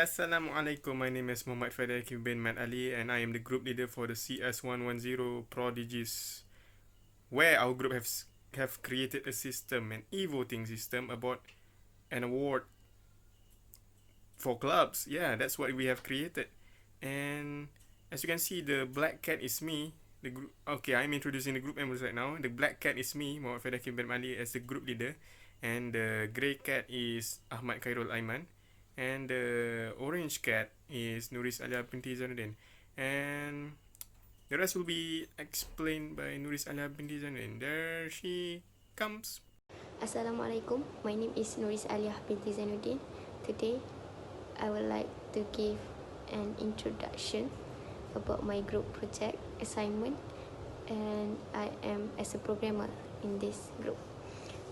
Assalamualaikum. My name is Muhamad Faidi Akif bin Mat Ali, and I am the group leader for the CS110 PRODIGIES, where our group have created a system, an e-voting system about an award for clubs. Yeah, that's what we have created. And as you can see, the black cat is me. The group. Okay, I'm introducing the group members right now. The black cat is me, Muhammad Faidi Akif bin Mat Ali, as the group leader, and the grey cat is Ahmad, Khairul, Aiman. And the orange cat is Nurizz, Aliah, Binti, Zainuddin. And the rest will be explained by Nurizz, Aliah, Binti, Zainuddin. There she comes. Assalamualaikum. My name is Nurizz, Aliah, Binti, Zainuddin. Today, I would like to give an introduction about my group project assignment, and I am as a programmer in this group.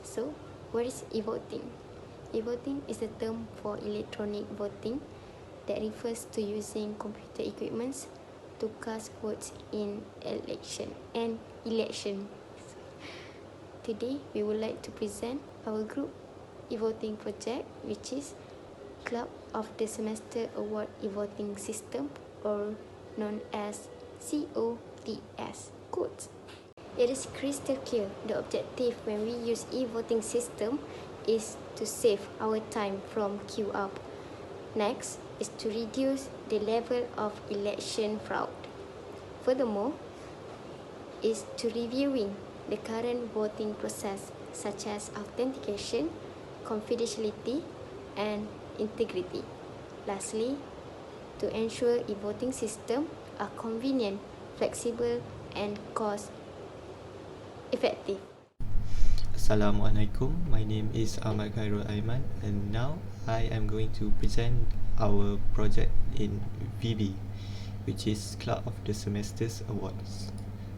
So, what is e-voting? E-voting is a term for electronic voting that refers to using computer equipments to cast votes in election. Today, we would like to present our group e-voting project, which is Club of the Semester Award e-voting system, or known as COTS. Quotes. It is crystal clear the objective when we use e-voting system is to save our time from queue up. Next is to reduce the level of election fraud. Furthermore, is to reviewing the current voting process, such as authentication, confidentiality, and integrity. Lastly, to ensure e-voting system are convenient, flexible, and cost effective. Assalamualaikum. My name is Ahmad, Khairul, Aiman, and now I am going to present our project in VB, which is Club of the Semesters Awards.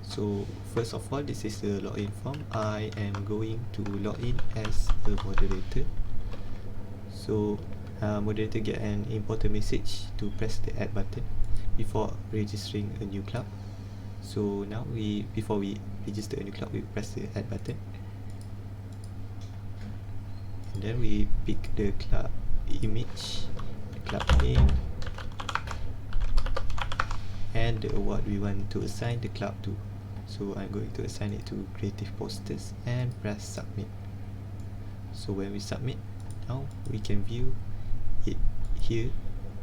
So first of all, this is the login form. I am going to log in as a moderator. So moderator get an important message to press the add button before registering a new club. So now before we register a new club, we press the add button. And then we pick the club image, the club name, and the award we want to assign the club to. So I'm going to assign it to Creative Posters and press submit. So when we submit, now we can view it here,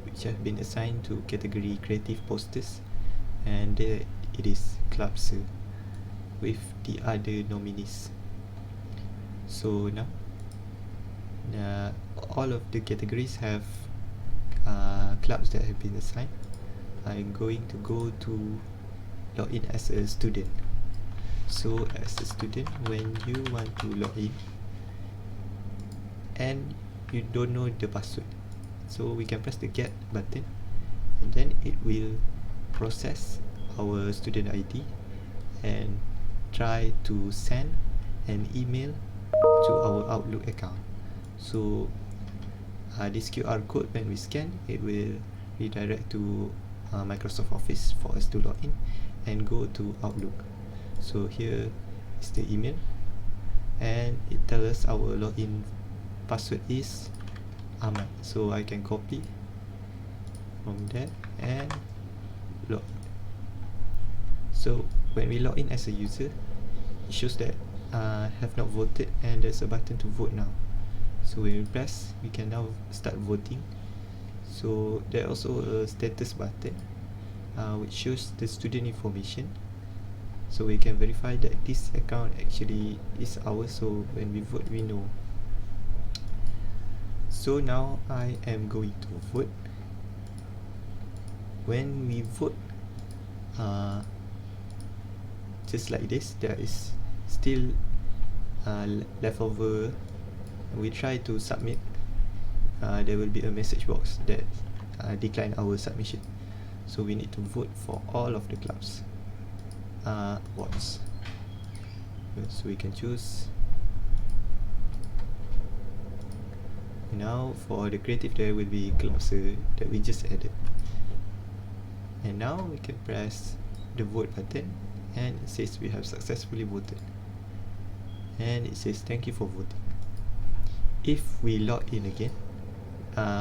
which has been assigned to category Creative Posters, and there it is, Club Sir, with the other nominees. So now all of the categories have clubs that have been assigned. I'm going to go to log in as a student. So as a student, when you want to log in and you don't know the password, so we can press the get button, and then it will process our student ID and try to send an email to our Outlook account. So this QR code, when we scan, it will redirect to Microsoft Office for us to log in and go to Outlook. So here is the email, and it tells us our login password is Ahmad. So I can copy from there and log. So when we log in as a user, it shows that have not voted, and there's a button to vote now. So when we press, we can now start voting. So there's also a status button which shows the student information, so we can verify that this account actually is ours, so when we vote, we know. So now I am going to vote. When we vote, just like this, there is still leftover. We try to submit, there will be a message box that decline our submission. So we need to vote for all of the clubs awards. So we can choose. Now for the creative, there will be clubs that we just added, and now we can press the vote button, and it says we have successfully voted, and it says thank you for voting. If we log in again,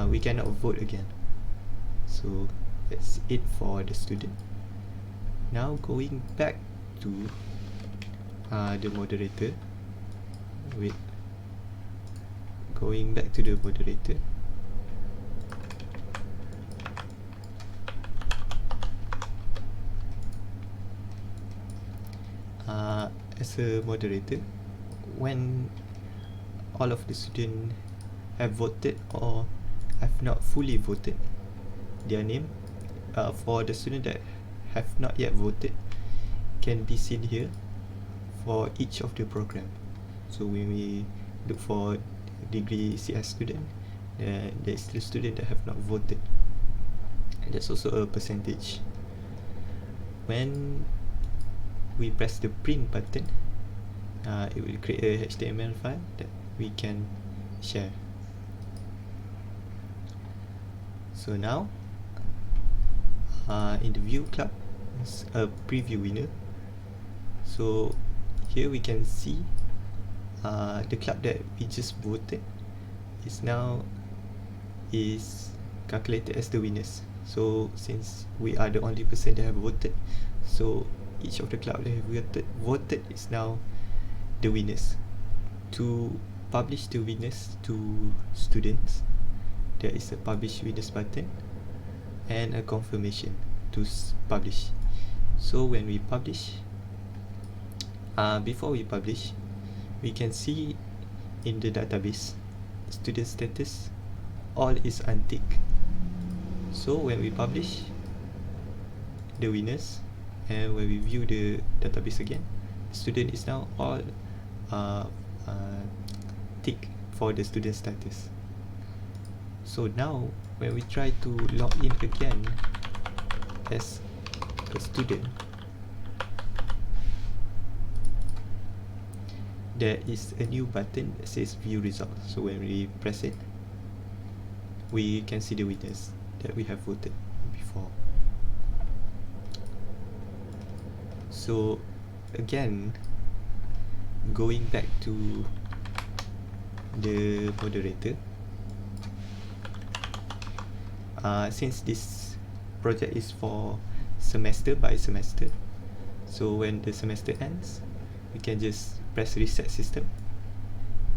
we cannot vote again. So that's it for the student. Now going back to the moderator. Going back to the moderator. As a moderator, when all of the students have voted or have not fully voted their name, for the student that have not yet voted, can be seen here for each of the program. So when we look for degree CS student, there is still student that have not voted, and that's also a percentage. When we press the print button, it will create a HTML file that we can share. So now, in the view club, it's a preview winner. So here we can see the club that we just voted is calculated as the winners. So since we are the only person that have voted, so each of the club that have voted is now the winners. To publish the winners to students, there is a publish winners button and a confirmation to publish. So when we publish, before we publish, we can see in the database student status all is unticked. So when we publish the winners and when we view the database again, student is now all tick for the student status. So now when we try to log in again as a student, there is a new button that says view results. So when we press it, we can see the winners that we have voted before. So again, going back to the moderator, since this project is for semester by semester, so when the semester ends, we can just press reset system,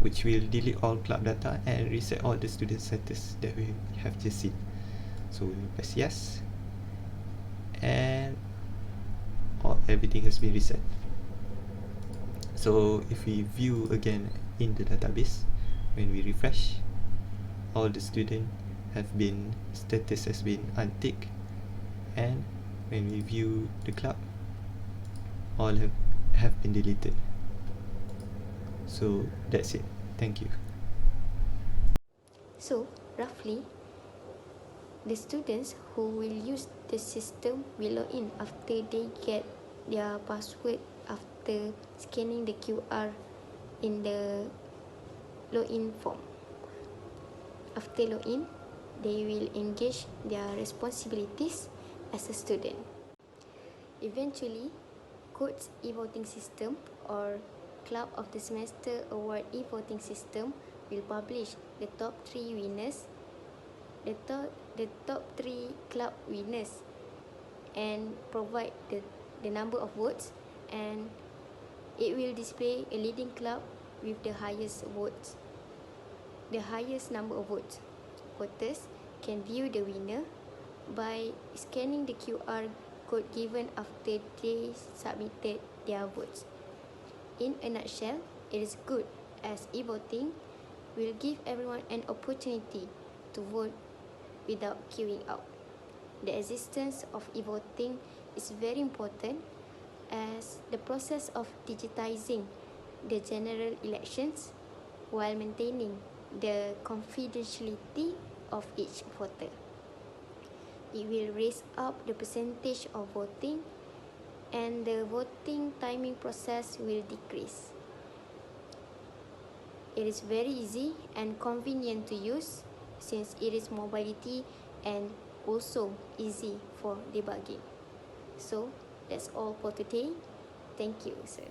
which will delete all club data and reset all the student status that we have just seen. So we press yes, and everything has been reset. So if we view again in the database, when we refresh, all the student status has been unticked, and when we view the club, all have been deleted. So that's it. Thank you. So, roughly, the students who will use the system will log in after they get their password after scanning the QR in the login form. After login, they will engage their responsibilities as a student. Eventually, CODE's e-voting system or Club of the Semester Award e-voting system will publish the top 3 winners, the top 3 club winners, and provide the number of votes, and it will display a leading club with the highest votes, the highest number of votes. Voters can view the winner by scanning the QR code given after they submitted their votes. In a nutshell, it is good as e-voting will give everyone an opportunity to vote without queuing out. The existence of e-voting is very important as the process of digitizing the general elections while maintaining the confidentiality of each voter. It will raise up the percentage of voting, and the voting timing process will decrease. It is very easy and convenient to use since it is mobility and also easy for debugging. So that's all for today. Thank you, sir.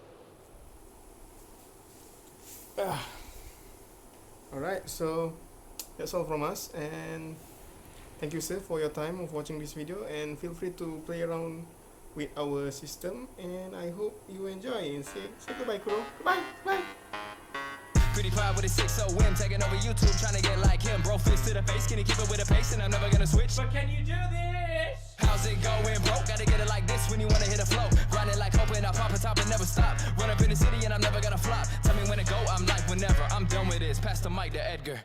Alright, so that's all from us, and Thank you, sir, for your time of watching this video, and feel free to play around with our system, and I hope you enjoy. And say goodbye, Kuro. Bye. Pretty proud with a 6-0 taking over YouTube, trying to get like him. Bro, fist to the face, can you keep it with a pace? And I'm never gonna switch. But can you do this? How's it going, bro? Gotta get it like this when you wanna hit a flow. Grind it like hoping I pop a top and never stop. Run up in the city and I'm never gonna flop. Tell me when to go, I'm like whenever. I'm done with this. Pass the mic to Edgar.